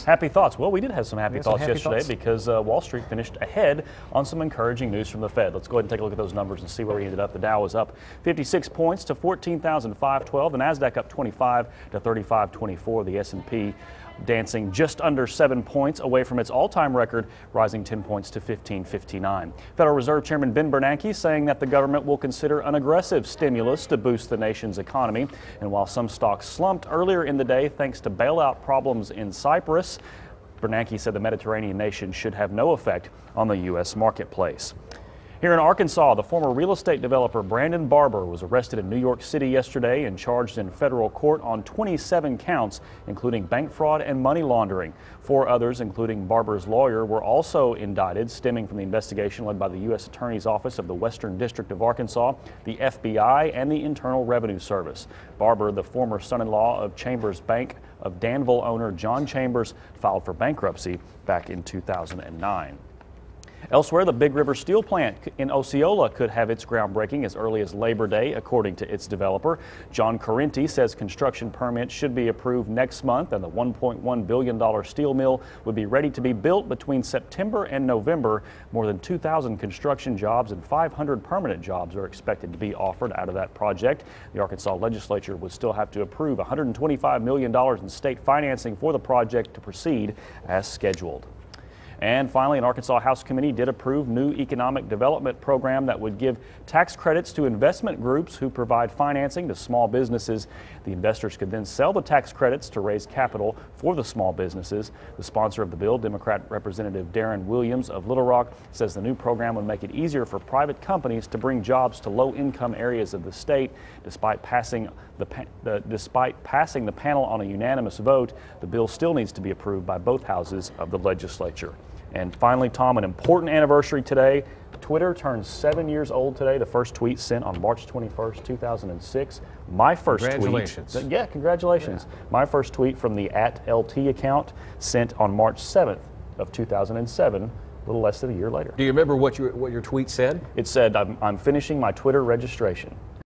Happy thoughts. Well, we did have some happy thoughts yesterday thoughts. because Wall Street finished ahead on some encouraging news from the Fed. Let's go ahead and take a look at those numbers and see where we ended up. The Dow was up 56 points to 14,512. The Nasdaq up 25 to 3524. The S&P dancing just under 7 points away from its all-time record, rising 10 points to 1559. Federal Reserve Chairman Ben Bernanke saying that the government will consider an aggressive stimulus to boost the nation's economy. And while some stocks slumped earlier in the day thanks to bailout problems in Cyprus, Bernanke said the Mediterranean nation should have no effect on the U.S. marketplace. Here in Arkansas, the former real estate developer Brandon Barber was arrested in New York City yesterday and charged in federal court on 27 counts, including bank fraud and money laundering. 4 others, including Barber's lawyer, were also indicted, stemming from the investigation led by the U.S. Attorney's Office of the Western District of Arkansas, the FBI, and the Internal Revenue Service. Barber, the former son-in-law of Chambers Bank of Danville owner John Chambers, filed for bankruptcy back in 2009. Elsewhere, the Big River Steel plant in Osceola could have its groundbreaking as early as Labor Day, according to its developer. John Correnti says construction permits should be approved next month, and the $1.1 billion steel mill would be ready to be built between September and November. More than 2,000 construction jobs and 500 permanent jobs are expected to be offered out of that project. The Arkansas legislature would still have to approve $125 million in state financing for the project to proceed as scheduled. And finally, an Arkansas House committee did approve new economic development program that would give tax credits to investment groups who provide financing to small businesses. The investors could then sell the tax credits to raise capital for the small businesses. The sponsor of the bill, Democrat Representative Darren Williams of Little Rock, says the new program would make it easier for private companies to bring jobs to low-income areas of the state. Despite passing the panel on a unanimous vote, the bill still needs to be approved by both houses of the legislature. And finally, Tom, an important anniversary today. Twitter turns 7 years old today. The first tweet sent on March 21st, 2006. My first Congratulations. tweet. Yeah, congratulations. Yeah. My first tweet from the @LT account sent on March 7th of 2007, a little less than a year later. Do you remember what your tweet said? It said, I'm finishing my Twitter registration.